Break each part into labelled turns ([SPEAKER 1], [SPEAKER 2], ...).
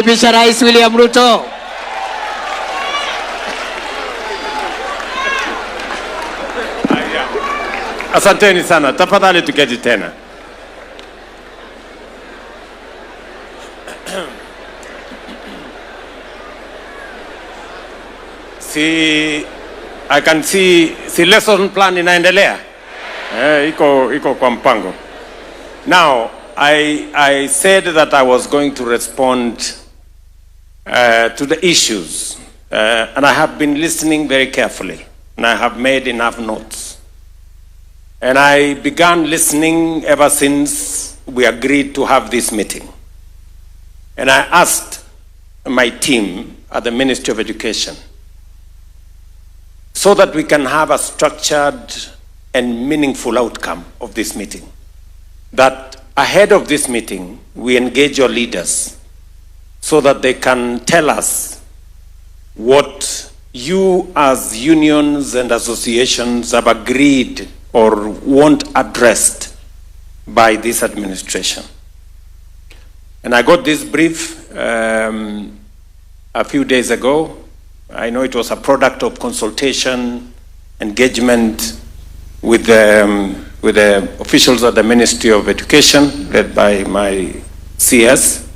[SPEAKER 1] Bisha Rais William Ruto.
[SPEAKER 2] Asanteni sana. Tafadhali tuketi tena. I can see lesson plan inaendelea. Iko kwa mpango. Now, I said that I was going to respond to the issues, and I have been listening very carefully, and I have made enough notes. And I began listening ever since we agreed to have this meeting. And I asked my team at the Ministry of Education, so that we can have a structured and meaningful outcome of this meeting, that ahead of this meeting, we engage your leaders so that they can tell us what you as unions and associations have agreed or want addressed by this administration. And I got this brief a few days ago. I know it was a product of consultation, engagement with the officials at the Ministry of Education, led by my CS.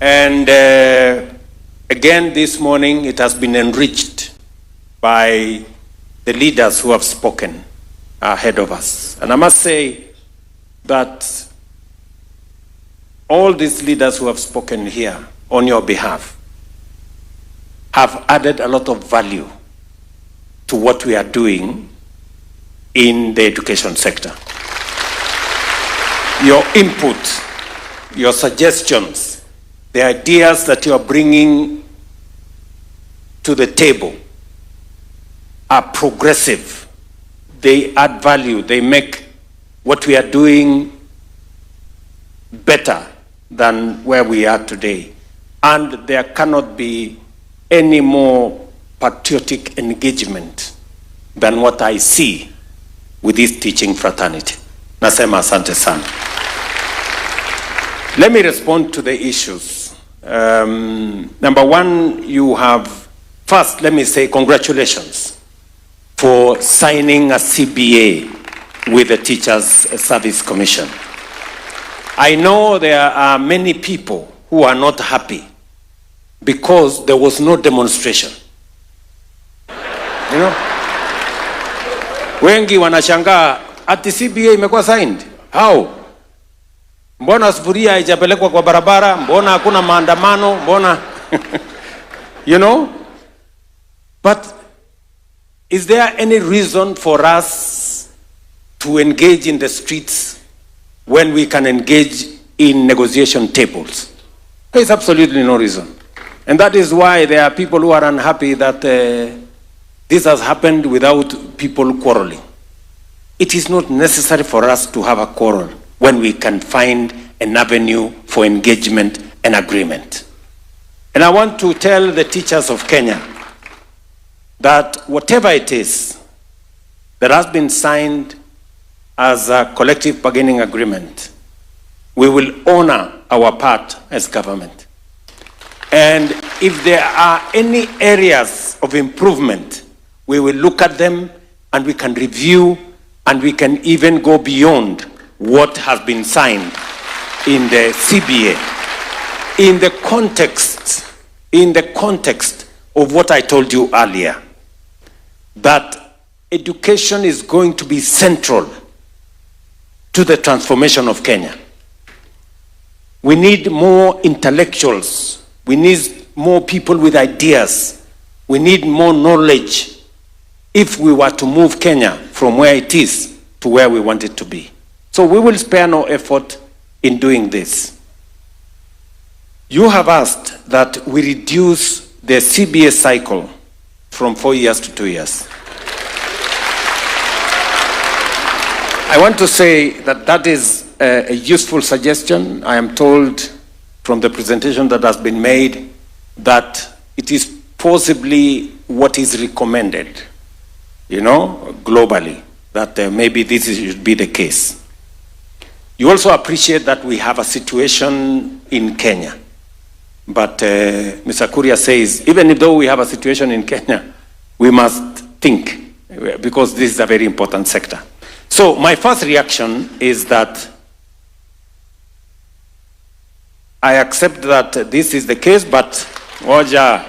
[SPEAKER 2] And again this morning, it has been enriched by the leaders who have spoken ahead of us. And I must say that all these leaders who have spoken here on your behalf have added a lot of value to what we are doing in the education sector. Your input, your suggestions, the ideas that you are bringing to the table are progressive. They add value. They make what we are doing better than where we are today. And there cannot be any more patriotic engagement than what I see with this teaching fraternity. Nasema asante sana. Let me respond to the issues. Number one, you have, first let me say congratulations for signing a CBA with the Teachers Service Commission. I know there are many people who are not happy because there was no demonstration. You know? Wengi wanashangaa ati CBA imekuwa signed. How? Mbona sufuria haijapelekwa kwa barabara? Mbona hakuna maandamano? Mbona you know? But is there any reason for us to engage in the streets when we can engage in negotiation tables? There is absolutely no reason. And that is why there are people who are unhappy that this has happened without people quarreling. It is not necessary for us to have a quarrel when we can find an avenue for engagement and agreement. And I want to tell the teachers of Kenya that whatever it is that has been signed as a collective bargaining agreement, we will honor our part as government. And if there are any areas of improvement, we will look at them and we can review and we can even go beyond what has been signed in the CBA. In the context of what I told you earlier, that education is going to be central to the transformation of Kenya. We need more intellectuals. We need more people with ideas. We need more knowledge if we were to move Kenya from where it is to where we want it to be. So we will spare no effort in doing this. You have asked that we reduce the CBA cycle from 4 years to 2 years. I want to say that that is a useful suggestion. I am told from the presentation that has been made that it is possibly what is recommended, you know, globally, that maybe this should be the case. You also appreciate that we have a situation in Kenya But Mr. Kuria says, even though we have a situation in Kenya, we must think, because this is a very important sector. So my first reaction is that I accept that this is the case, but Oja.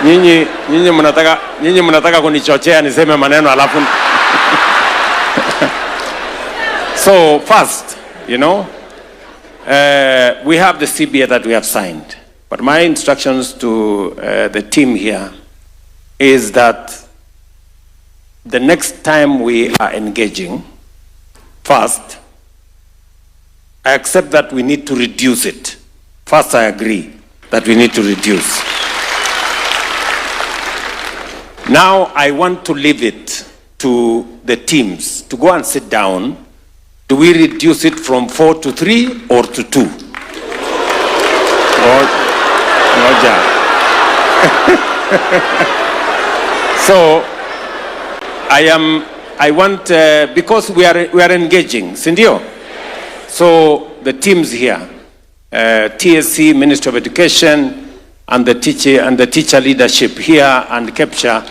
[SPEAKER 2] Nyinyi mnataka kunichochea niseme maneno alafu. So first, we have the CBA that we have signed. But my instructions to the team here is that the next time we are engaging, first, I accept that we need to reduce it. First, I agree that we need to reduce. Now, I want to leave it to the teams to go and sit down. Do we reduce it from 4 to 3 or to 2? So, I want, because we are engaging, Sindio? So, the teams here, TSC, Ministry of Education, and the teacher leadership here and capture,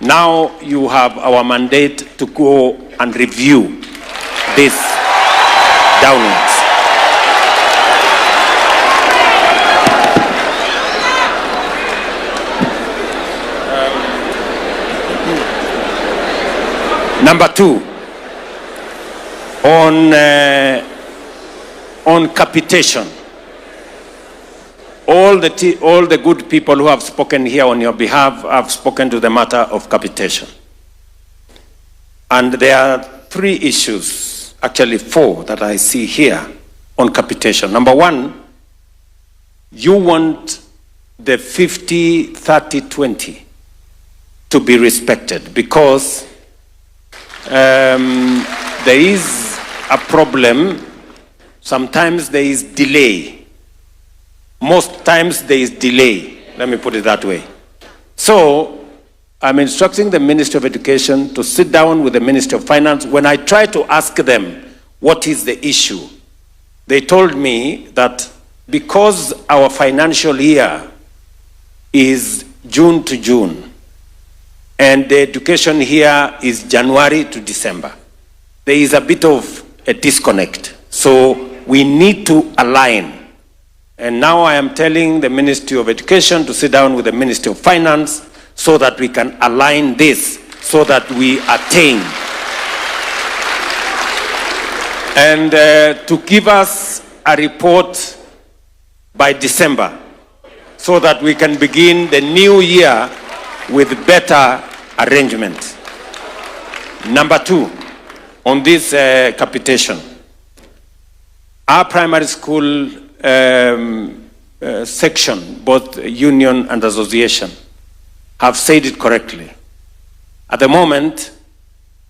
[SPEAKER 2] now you have our mandate to go and review this downwards. Number 2, on capitation. All the good people who have spoken here on your behalf have spoken to the matter of capitation. And there are 3 issues, actually 4, that I see here on capitation. Number 1, you want the 50-30-20 to be respected because there is a problem. Sometimes there is delay. Most times there is delay. Let me put it that way. So I'm instructing the Ministry of Education to sit down with the Ministry of Finance. When I try to ask them what is the issue, they told me that because our financial year is June to June, and the education here is January to December, there is a bit of a disconnect. So we need to align. And now I am telling the Ministry of Education to sit down with the Ministry of Finance so that we can align this, so that we attain. And to give us a report by December so that we can begin the new year with better arrangement. Number 2, on this capitation. Our primary school section, both union and association, have said it correctly. At the moment,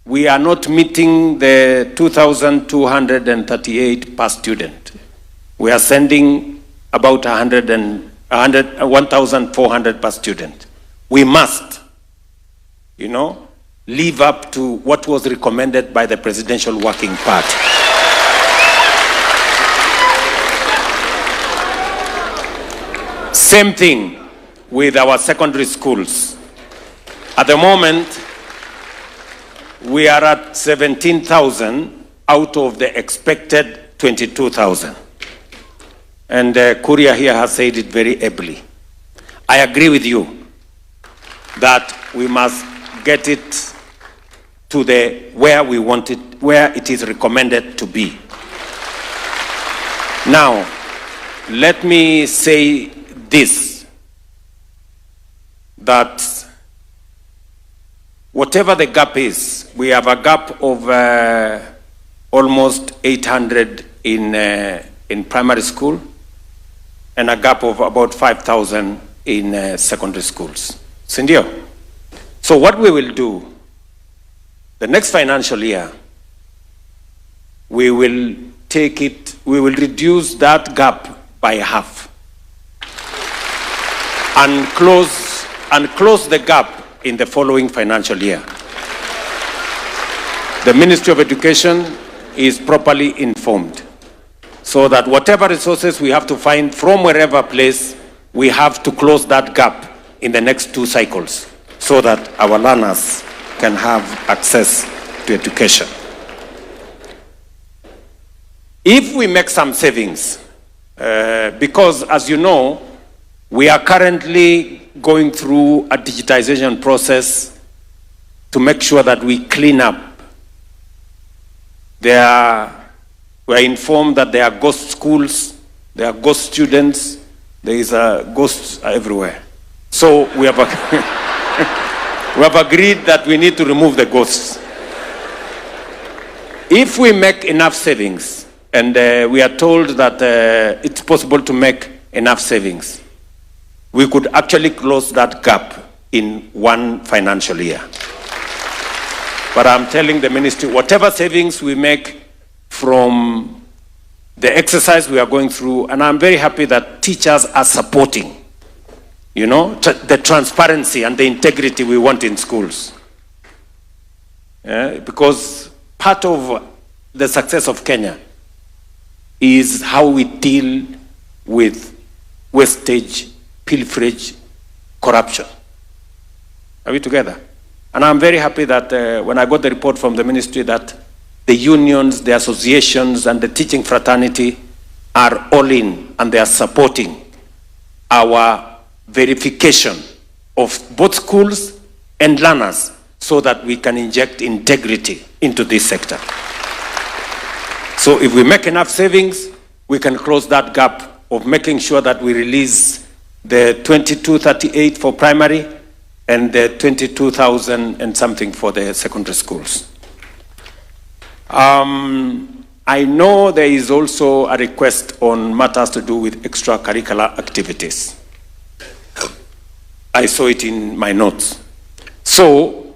[SPEAKER 2] we are not meeting the 2,238 per student. We are sending about 1,400 per student. We must, live up to what was recommended by the Presidential Working Party. Same thing with our secondary schools. At the moment, we are at 17,000 out of the expected 22,000. And Kuria here has said it very ably. I agree with you that we must get it to where we want it, where it is recommended to be. Now, let me say this, that whatever the gap is, we have a gap of almost 800 in primary school and a gap of about 5,000 in secondary schools. Sindio? So what we will do, the next financial year, we will reduce that gap by half. and close the gap in the following financial year. The Ministry of Education is properly informed, so that whatever resources we have to find from wherever place, we have to close that gap in the next 2 cycles, so that our learners can have access to education. If we make some savings, because as you know, we are currently going through a digitization process to make sure that we clean up. We are informed that there are ghost schools, there are ghost students, there is a ghost everywhere. So we have, we have agreed that we need to remove the ghosts. If we make enough savings, and we are told that it's possible to make enough savings, we could actually close that gap in 1 financial year. But I'm telling the ministry, whatever savings we make from the exercise we are going through, and I'm very happy that teachers are supporting, you know, the transparency and the integrity we want in schools. Because part of the success of Kenya is how we deal with wastage, pilferage, corruption. Are we together? And I'm very happy that when I got the report from the ministry that the unions, the associations, and the teaching fraternity are all in, and they are supporting our verification of both schools and learners, so that we can inject integrity into this sector. So if we make enough savings, we can close that gap of making sure that we release the 2238 for primary and the 22,000 and something for the secondary schools. I know there is also a request on matters to do with extracurricular activities. I saw it in my notes. So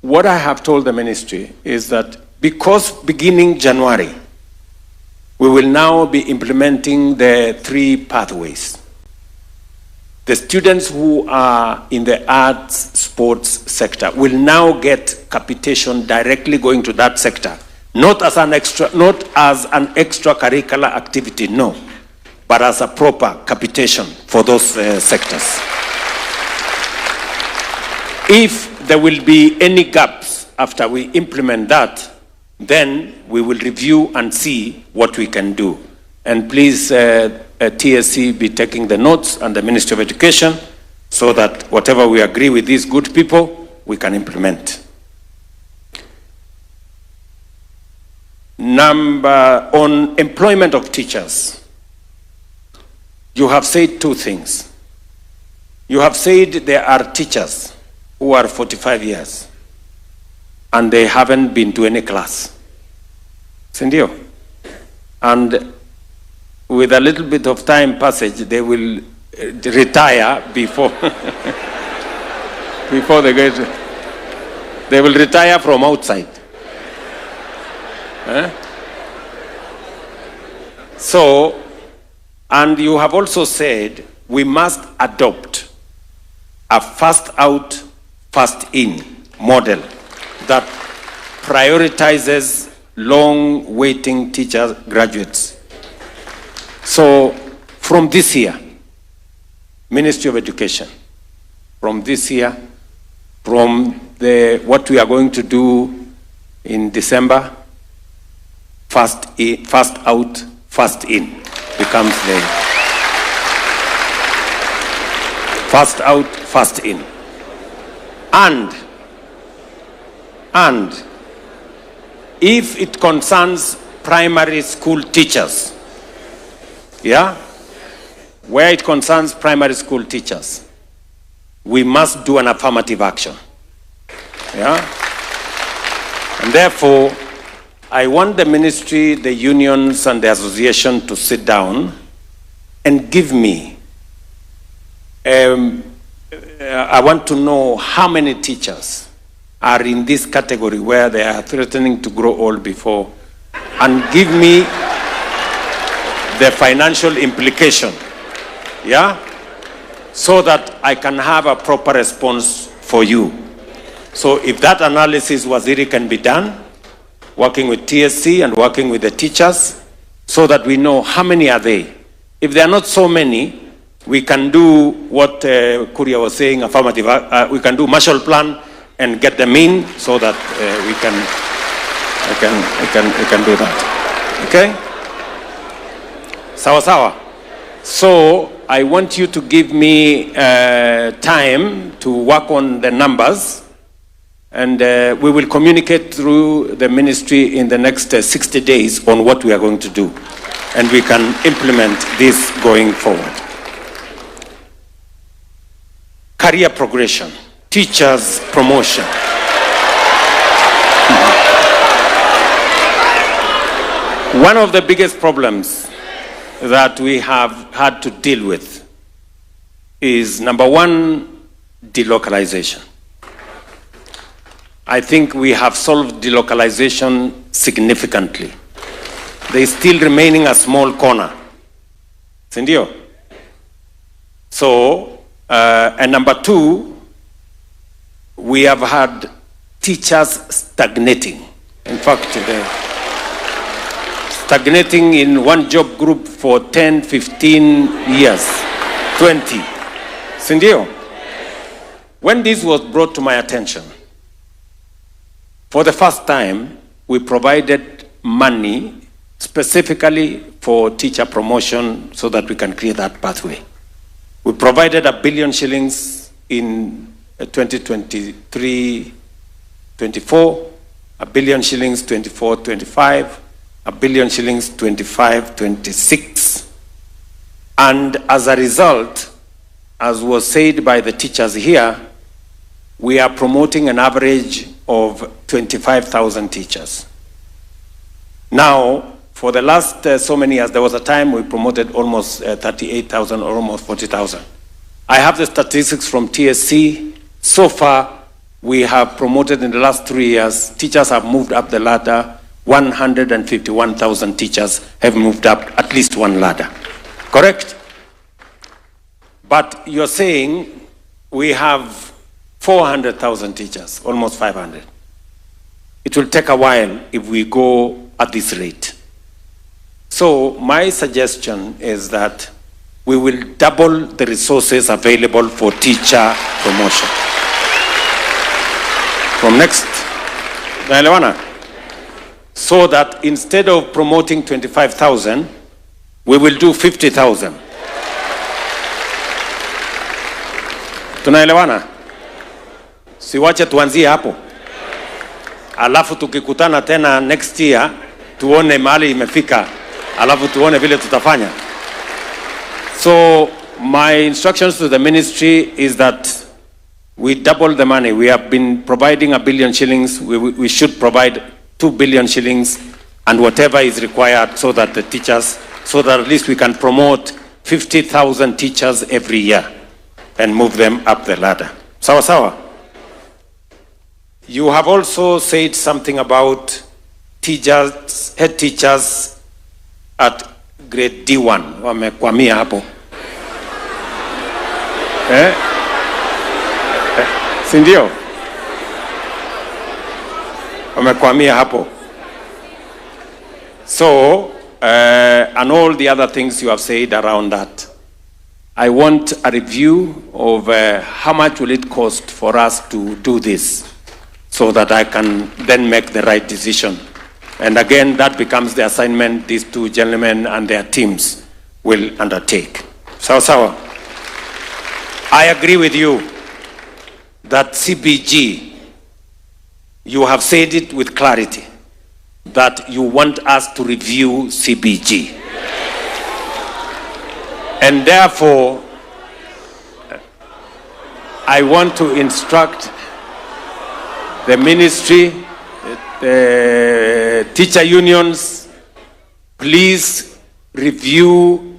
[SPEAKER 2] what I have told the ministry is that because beginning January, we will now be implementing the 3 pathways. The students who are in the arts, sports sector will now get capitation directly going to that sector, not as an extracurricular activity, no, but as a proper capitation for those sectors. If there will be any gaps after we implement that, then we will review and see what we can do. And please, TSC be taking the notes, and the Ministry of Education, so that whatever we agree with these good people, we can implement. On employment of teachers, you have said 2 things. You have said there are teachers who are 45 years and they haven't been to any class. Sindio? And with a little bit of time passage, they will retire before before they get. They will retire from outside. So, and you have also said we must adopt a first out, first in model that prioritizes long waiting teacher graduates. So from this year, Ministry of Education, from this year, from what we are going to do in December, first out, first in becomes the first out, first in. And if it concerns primary school teachers, where it concerns primary school teachers, we must do an affirmative action. And therefore, I want the ministry, the unions, and the association to sit down and give me, I want to know how many teachers are in this category where they are threatening to grow old before, and give me the financial implication, so that I can have a proper response for you. So if that analysis, Waziri, can be done, working with TSC and working with the teachers, so that we know how many are they. If there are not so many, we can do what Kuria was saying, affirmative. We can do Marshall Plan and get them in, so that we can do that. Okay? Sawa sawa. So I want you to give me time to work on the numbers, and we will communicate through the ministry in the next 60 days on what we are going to do, and we can implement this going forward. Career progression, teachers promotion. One of the biggest problems that we have had to deal with is, number one, delocalization. I think we have solved delocalization significantly. There is still remaining a small corner. Sindio? So, and number two, we have had teachers stagnating. In fact, stagnating in one job group for 10, 15 years, 20. Sindio? When this was brought to my attention, for the first time, we provided money specifically for teacher promotion so that we can create that pathway. We provided 1 billion shillings in 2023-24, 1 billion shillings 24-25, 1 billion shillings 25-26. And as a result, as was said by the teachers here, we are promoting an average of 25,000 teachers. Now, for the last so many years, there was a time we promoted almost 38,000 or almost 40,000. I have the statistics from TSC. So far, we have promoted in the last 3 years, teachers have moved up the ladder. 151,000 teachers have moved up at least one ladder. Correct? But you're saying we have 400,000 teachers, almost 500. It will take a while if we go at this rate. So my suggestion is that we will double the resources available for teacher promotion. From next, naelewana? So that instead of promoting 25,000, we will do 50,000. Tunaelewana? Siwache tuanzie hapo. Alafu tukikutana tena next year, tuone mahali imefika. Alafu tuone vile tutafanya. So my instructions to the ministry is that we double the money. We have been providing 1 billion shillings. We should provide 2 billion shillings and whatever is required, so that the teachers, so that at least we can promote 50,000 teachers every year and move them up the ladder. Sawa sawa. You have also said something about teachers, head teachers at grade D1. Wamekwamia hapo. Sindio? Wamekwamia hapo. So, and all the other things you have said around that. I want a review of how much will it cost for us to do this, so that I can then make the right decision. And again, that becomes the assignment these two gentlemen and their teams will undertake. Sawa sawa. I agree with you that CBG, you have said it with clarity, that you want us to review CBG. And therefore, I want to instruct the ministry, the teacher unions, please review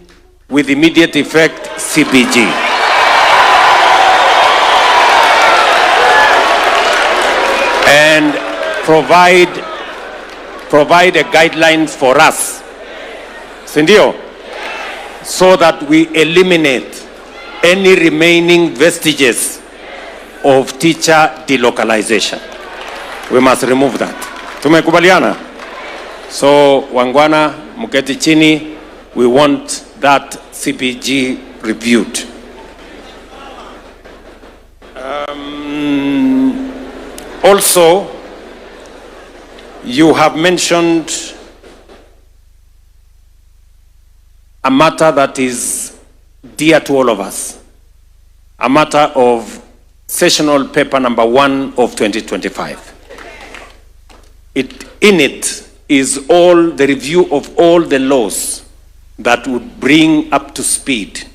[SPEAKER 2] with immediate effect CBG. And provide a guidelines for us, Sindio, so that we eliminate any remaining vestiges of teacher delocalization. We must remove that. Tumekubaliana? So, wangwana, mketi chini, we want that CPG reviewed. Also, you have mentioned a matter that is dear to all of us, a matter of sessional paper number 1 of 2025. In it is all the review of all the laws that would bring up to speed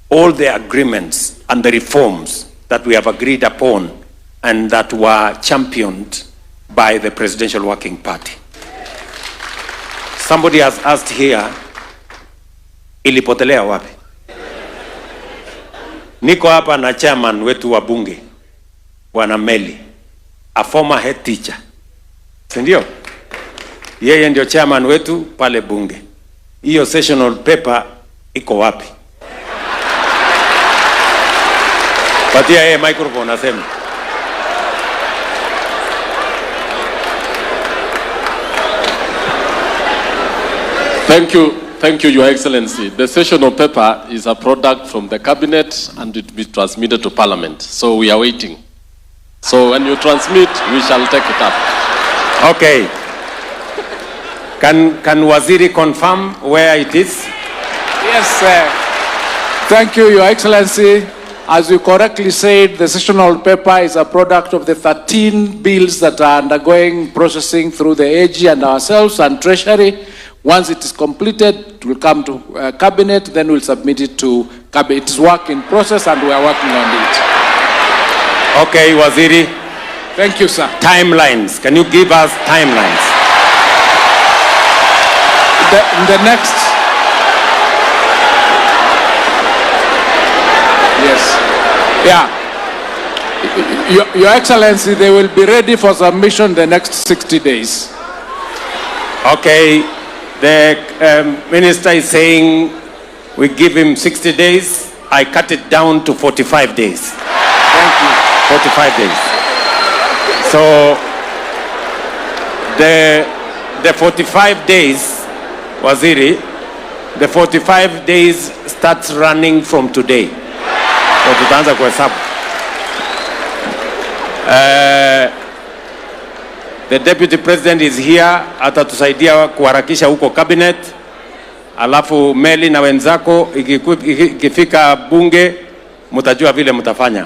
[SPEAKER 2] all the agreements and the reforms that we have agreed upon and that were championed by the Presidential Working Party. Somebody has asked here, ilipotelea wapi? Niko hapa na chairman wetu wa bunge, Bwana Meli, a former head teacher. Sindio? Yeye ndio chairman wetu pale bunge. Hiyo sessional paper iko wapi? Patia yeye microphone aseme.
[SPEAKER 3] Thank you, Your Excellency. The sessional paper is a product from the cabinet and it will be transmitted to Parliament. So we are waiting. So when you transmit, we shall take it up.
[SPEAKER 2] Okay. Can Waziri confirm where it is?
[SPEAKER 4] Yes, sir. Thank you, Your Excellency. As you correctly said, the sessional paper is a product of the 13 bills that are undergoing processing through the AG and ourselves and Treasury. Once it is completed, it will come to Cabinet, then we'll submit it to Cabinet. It is work in process and we are working on it.
[SPEAKER 2] Okay, Waziri.
[SPEAKER 4] Thank you, sir.
[SPEAKER 2] Timelines. Can you give us timelines?
[SPEAKER 4] The next... Yes. Yeah. Your Excellency, they will be ready for submission the next 60 days.
[SPEAKER 2] Okay. The minister is saying we give him 60 days. I cut it down to 45 days.
[SPEAKER 4] Thank you.
[SPEAKER 2] 45 days. So the 45 days, Waziri, the 45 days starts running from today. So tutaanza kuhesabu. The Deputy President is here, atatusaidia kuharakisha huko cabinet. Alafu Meli na wenzako ikifika bunge mtajua vile mtafanya.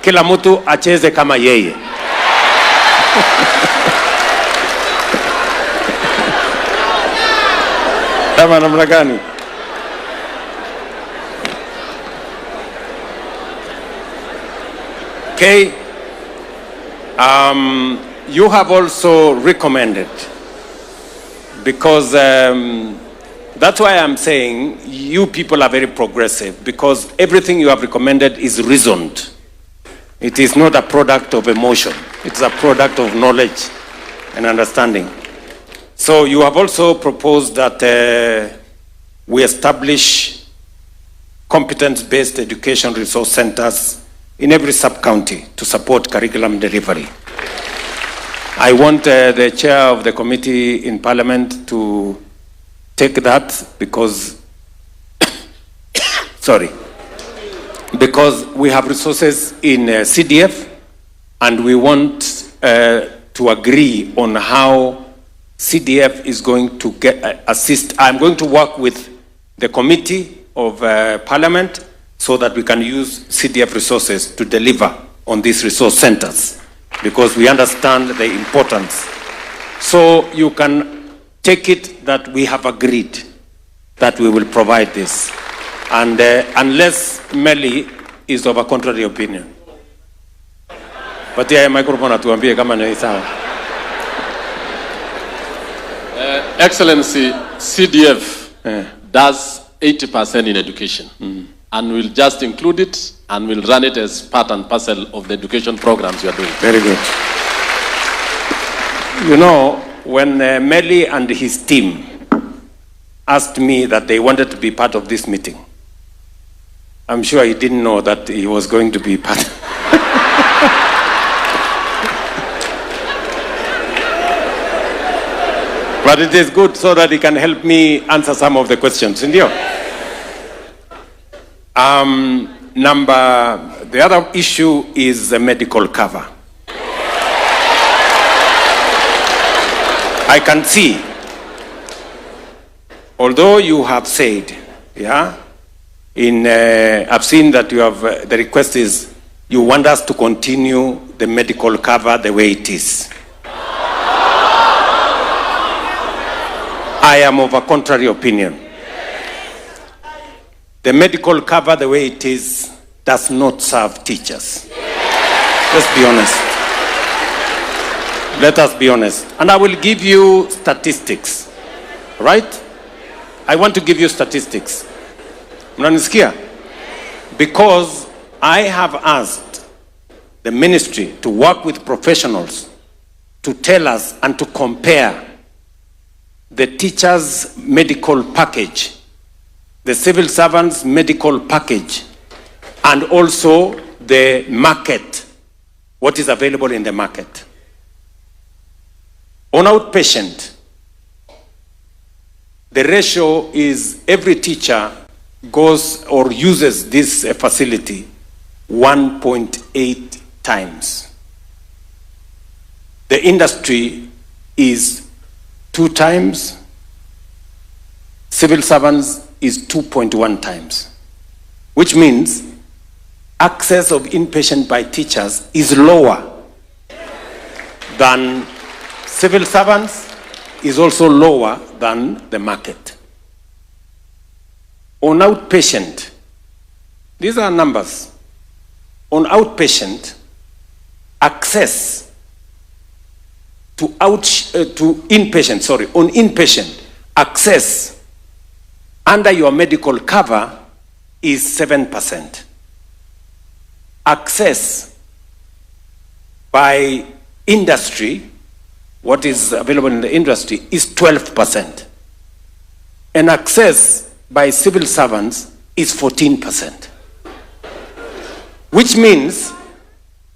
[SPEAKER 2] Kila mtu acheze kama yeye. Kama namna gani? Okay. You have also recommended, because that's why I'm saying you people are very progressive, because everything you have recommended is reasoned. It is not a product of emotion. It's a product of knowledge and understanding. So you have also proposed that we establish competence-based education resource centers in every sub-county to support curriculum delivery. I want the chair of the committee in Parliament to take that because, because we have resources in CDF and we want to agree on how CDF is going to assist. I'm going to work with the committee of Parliament so that we can use CDF resources to deliver on these resource centers, because we understand the importance. So you can take it that we have agreed that we will provide this. And unless Meli is of a contrary opinion. But yeah, microphone atuambie kama ni sawa.
[SPEAKER 3] Excellency, CDF does 80% in education. And we'll just include it and we'll run it as part and parcel of the education programs you are doing.
[SPEAKER 2] Very good. You know, when Meli and his team asked me that they wanted to be part of this meeting, I'm sure he didn't know that he was going to be part. But it is good so that he can help me answer some of the questions. Indio. The other issue is the medical cover. I can see, although you have said, yeah, I've seen that you have, the request is you want us to continue the medical cover the way it is. I am of a contrary opinion. The medical cover the way it is does not serve teachers. Let's be honest. Let us be honest. And I will give you statistics. Right? I want to give you statistics. Mnanisikia? Because I have asked the ministry to work with professionals to tell us and to compare the teachers' medical package, the civil servants' medical package, and also the market, what is available in the market. On outpatient, the ratio is every teacher goes or uses this facility 1.8 times. The industry is 2 times, civil servants is 2.1 times, which means access of inpatient by teachers is lower than civil servants, is also lower than the market. On outpatient, these are numbers. On outpatient, access to inpatient, on inpatient, access under your medical cover is 7%. Access by industry, what is available in the industry, is 12%. And access by civil servants is 14%. Which means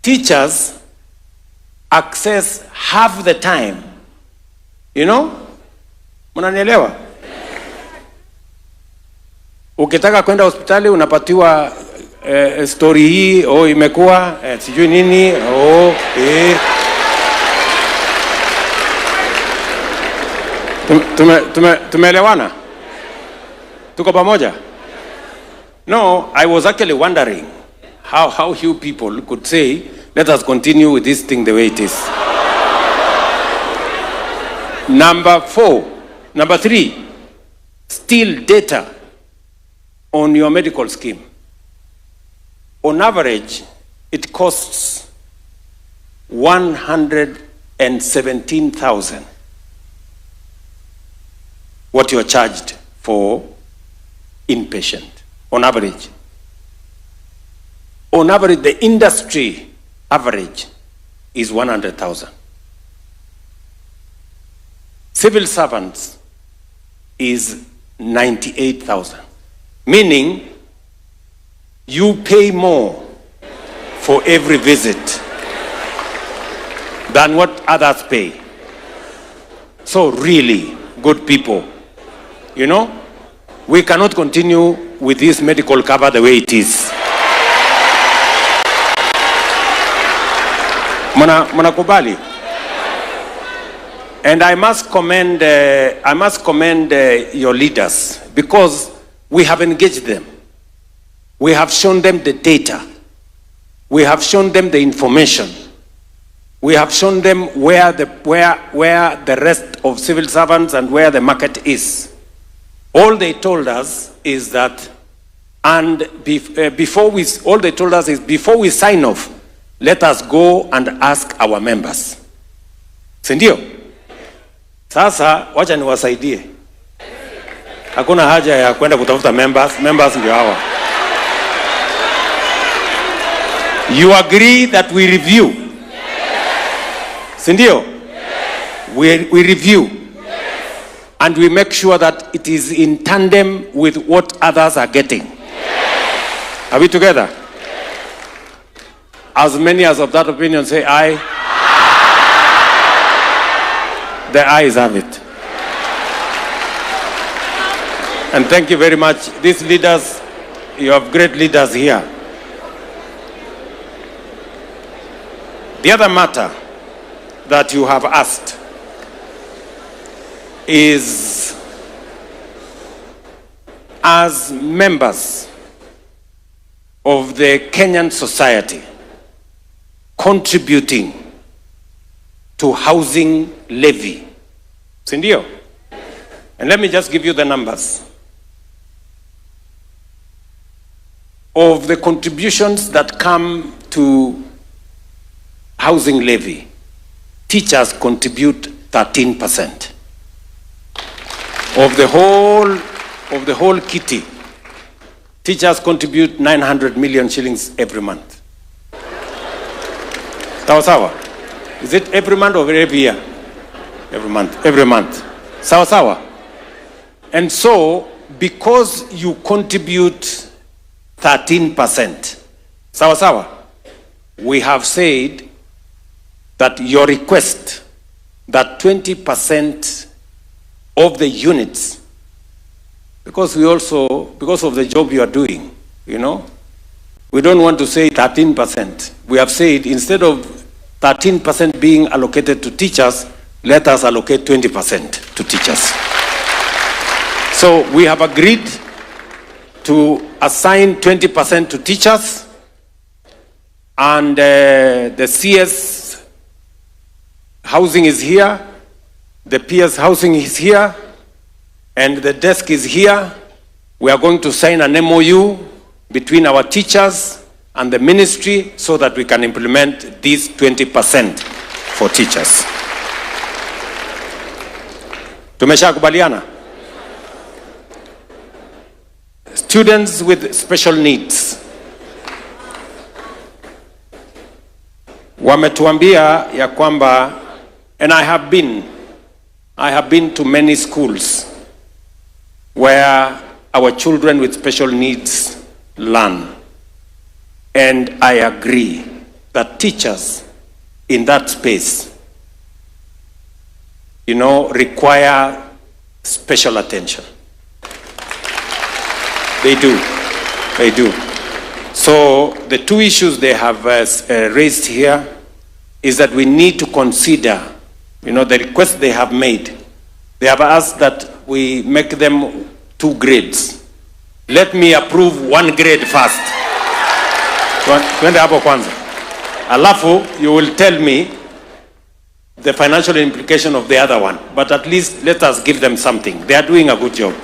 [SPEAKER 2] teachers access half the time. You know? Mnanielewa? Ukitaka kwenda hospitali unapatiwa story hii, imekuwa sijui nini, Tumeelewana? Tuko pamoja? No, I was actually wondering how you people could say, let us continue with this thing the way it is. Number 3, still data on your medical scheme. On average, it costs 117,000 what you are charged for inpatient, on average. On average, the industry average is 100,000. Civil servants is 98,000. Meaning, you pay more for every visit than what others pay. So really, good people, you know, we cannot continue with this medical cover the way it is. Mnakubali? And I must commend your leaders, because we have engaged them. We have shown them the data. We have shown them the information. We have shown them where the rest of civil servants and where the market is. All they told us is that, before we sign off, let us go and ask our members. Sindio? Sasa wacha niwasaidie. Hakuna haja ya kwenda kutafuta members ndio hawa. You agree that we review? Sindio? We review. And we make sure that it is in tandem with what others are getting. Are we together? As many as of that opinion say aye. The ayes have it. And thank you very much. These leaders, you have great leaders here. The other matter that you have asked is, as members of the Kenyan society contributing to housing levy. Sindio? And let me just give you the numbers. Of the contributions that come to housing levy, teachers contribute 13%. Of the whole kitty, teachers contribute 900 million shillings every month. Sawa sawa? Is it every month or every year? Every month. Every month. Sawa sawa? And so, because you contribute 13%, sawa sawa, we have said that your request that 20% of the units, because of the job you are doing, you know, we don't want to say 13%. We have said instead of 13% being allocated to teachers, let us allocate 20% to teachers. So we have agreed to assign 20% to teachers, and the CS housing is here, the PS housing is here, and the desk is here. We are going to sign an MOU between our teachers and the ministry so that we can implement these 20% for teachers. Tumeshakubaliana? Students with special needs. Wametuambia ya kwamba, and I have been to many schools where our children with special needs learn. And I agree that teachers in that space, you know, require special attention. They do. They do. So the two issues they have raised here is that we need to consider, you know, the request they have made. They have asked that we make them 2 grades. Let me approve 1 grade first. Twende hapo kwanza. Alafu, you will tell me the financial implication of the other one. But at least let us give them something. They are doing a good job,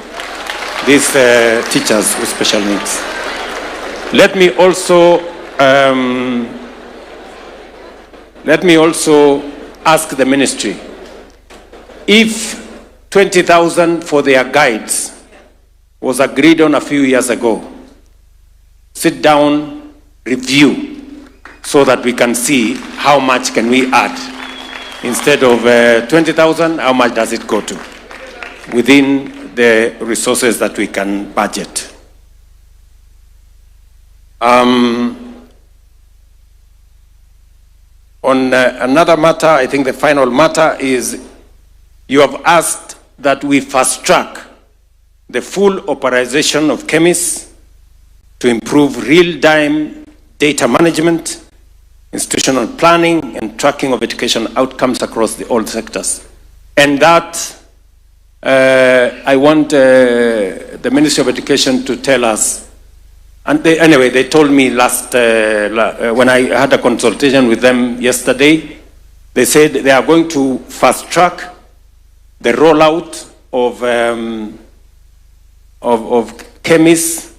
[SPEAKER 2] these teachers with special needs. Let me also ask the ministry, if 20,000 for their guides was agreed on a few years ago, sit down, review, so that we can see how much can we add. Instead of 20,000, how much does it go to within the resources that we can budget? On another matter, I think the final matter is, you have asked that we fast track the full authorization of chemists to improve real-time data management, institutional planning, and tracking of education outcomes across all sectors. And that, I want the Ministry of Education to tell us. And anyway, they told me when I had a consultation with them yesterday, they said they are going to fast track the rollout of chemists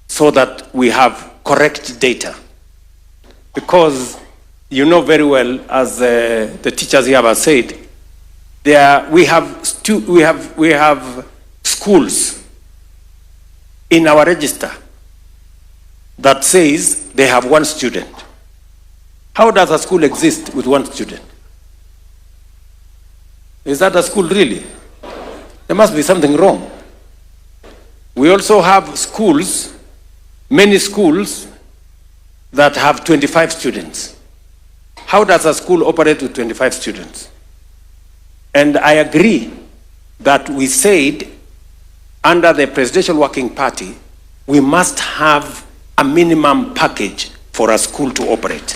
[SPEAKER 2] so that we have correct data. Because you know very well, as the teachers here have said, we have schools in our register that says they have 1 student. How does a school exist with 1 student? Is that a school really? There must be something wrong. We also have schools many schools that have 25 students. How does a school operate with 25 students? And I agree that we said under the Presidential Working Party, we must have a minimum package for a school to operate.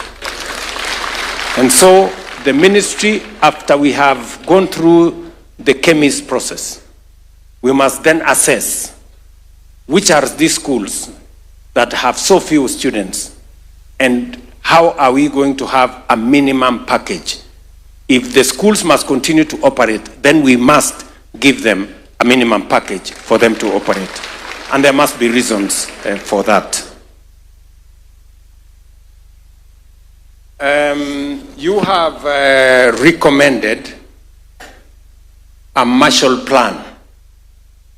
[SPEAKER 2] And so the ministry, after we have gone through the chemist process, we must then assess which are these schools that have so few students, and how are we going to have a minimum package. If the schools must continue to operate, then we must give them a minimum package for them to operate. And there must be reasons for that. You have recommended a Marshall Plan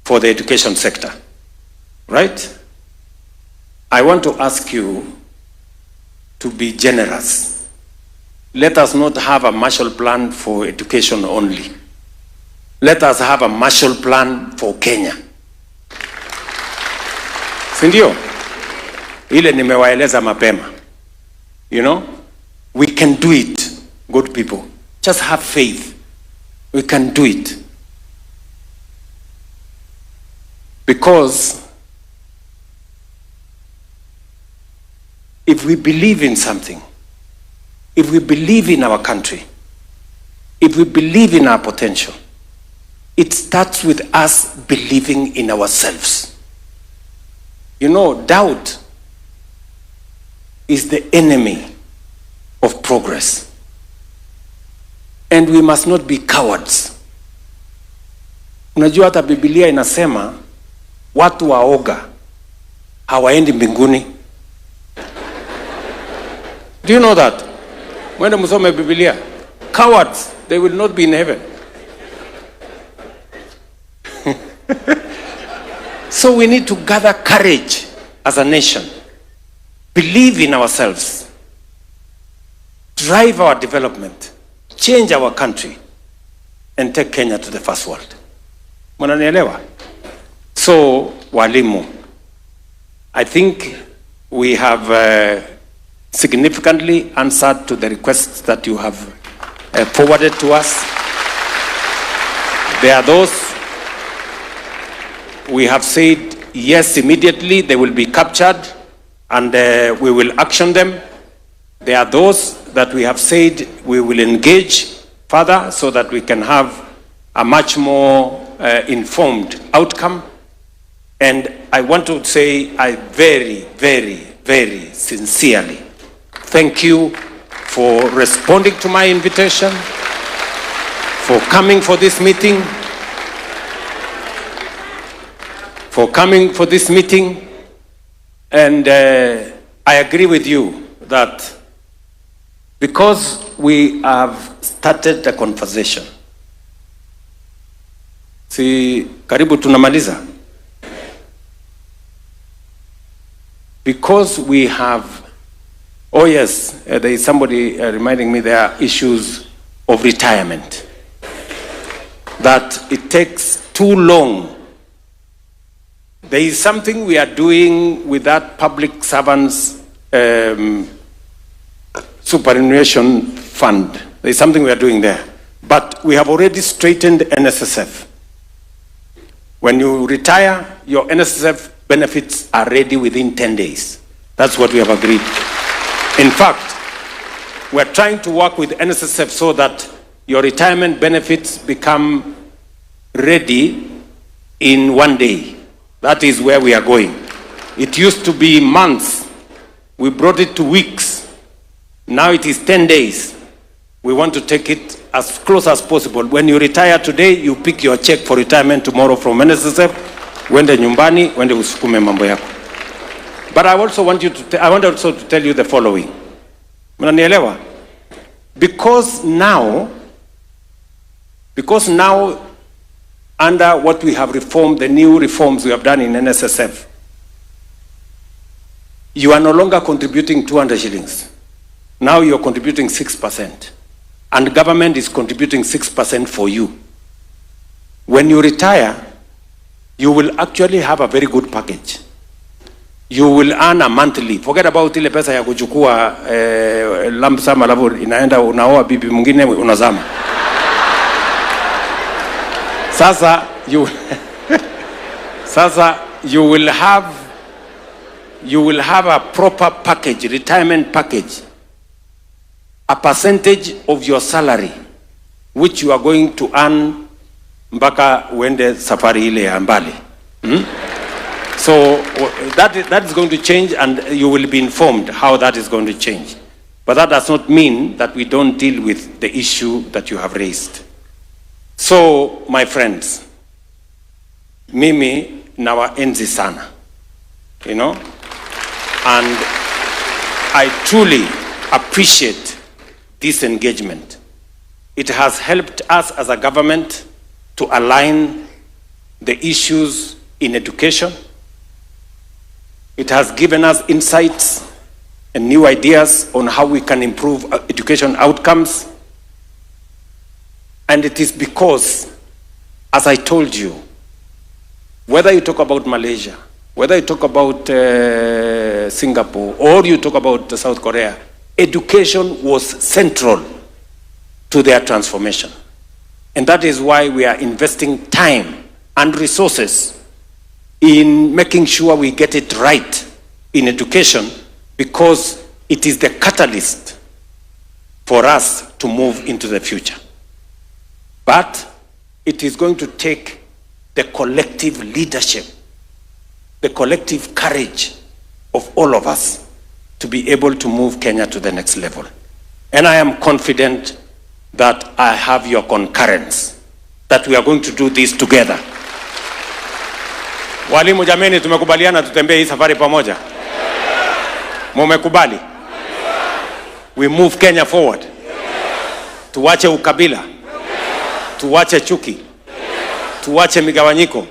[SPEAKER 2] for the education sector, right? I want to ask you to be generous. Let us not have a Marshall Plan for education only. Let us have a Marshall Plan for Kenya. Sindio? Ile nimewaeleza mapema. You know? We can do it, good people. Just have faith. We can do it. Because if we believe in something, if we believe in our country, if we believe in our potential, it starts with us believing in ourselves. You know, doubt is the enemy of progress. And we must not be cowards. Unajua hata Biblia inasema watu waoga hawaendi mbinguni. Do you know that? Mwende msome Biblia. Cowards, they will not be in heaven. So we need to gather courage as a nation. Believe in ourselves. Drive our development. Change our country. And take Kenya to the first world. Mnanielewa? So, walimu, I think we have significantly answered to the requests that you have forwarded to us. There are those we have said, yes, immediately they will be captured and we will action them. There are those that we have said we will engage further so that we can have a much more informed outcome. And I want to say I very, very, very sincerely thank you for responding to my invitation, for coming for this meeting, and I agree with you that because we have started the conversation, si karibu tunamaliza, because we have, oh yes, there is somebody reminding me there are issues of retirement, that it takes too long. There is something we are doing with that public servants superannuation fund. There is something we are doing there. But we have already straightened NSSF. When you retire, your NSSF benefits are ready within 10 days. That's what we have agreed. In fact, we're trying to work with NSSF so that your retirement benefits become ready in 1 day. That is where we are going. It used to be months. We brought it to weeks. Now it is 10 days. We want to take it as close as possible. When you retire today, you pick your check for retirement tomorrow from NSSF, wende nyumbani, wende usukume mambo yako. But I also want you to I want also to tell you the following. Mnanielewa? Because now under what we have reformed, the new reforms we have done in NSSF, you are no longer contributing 200 shillings. Now you're contributing 6%. And government is contributing 6% for you. When you retire, you will actually have a very good package. you will earn a monthly. Forget about ile pesa ya kuchukua lump sum alafu inaenda unaoa bibi mwingine unazama. Sasa you will have a proper package, retirement package, a percentage of your salary which you are going to earn mpaka uende safari ile ya mbali. So that is going to change, and you will be informed how that is going to change. But that does not mean that we don't deal with the issue that you have raised. So, my friends, mimi nawaenzi sana, you know, and I truly appreciate this engagement. It has helped us as a government to align the issues in education. It has given us insights and new ideas on how we can improve education outcomes. And it is because, as I told you, whether you talk about Malaysia, whether you talk about Singapore, or you talk about South Korea, education was central to their transformation. And that is why we are investing time and resources in making sure we get it right in education, because it is the catalyst for us to move into the future. But it is going to take the collective leadership, the collective courage of all of us to be able to move Kenya to the next level. And I am confident that I have your concurrence, that we are going to do this together. Walimu jameni, tumekubaliana tutembee hii safari pamoja. Mumekubali? We move Kenya forward. Tuwache ukabila. Tuwache chuki. Tuwache migawanyiko.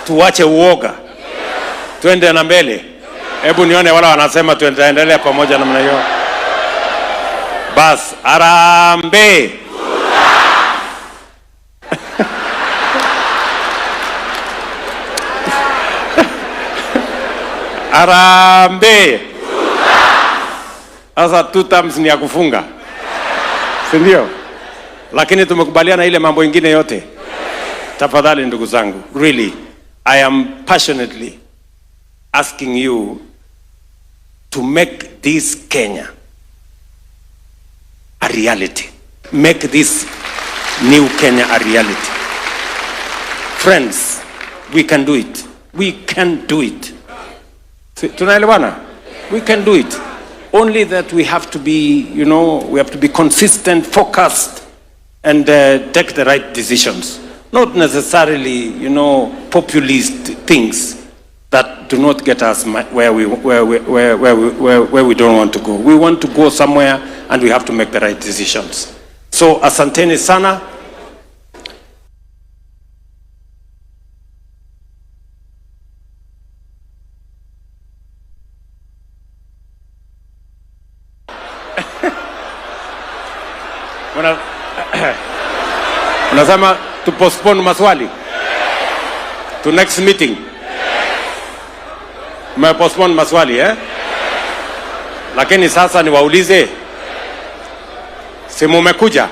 [SPEAKER 2] Tuwache uoga. Tuende na mbele. Hebu nione wala wanasema tuendelea pamoja namna hiyo. Bas, Harambee. Harambee. Sasa 2 terms ni ya kufunga. Si ndio? Lakini tumekubaliana ile mambo ingine yote. Tafadhali ndugu zangu, really, I am passionately asking you to make this Kenya a reality. Make this new Kenya a reality. Friends, we can do it. We can do it. Tunaelewana? We can do it. Only that we have to be, you know, we have to be consistent, focused, and take the right decisions. Not necessarily, you know, populist things that do not get us where we don't want to go. We want to go somewhere, and we have to make the right decisions. So, asanteni sana. Unasema to postpone maswali to next meeting. Postpone maswali Lakini sasa niwaulize, si mumekuja?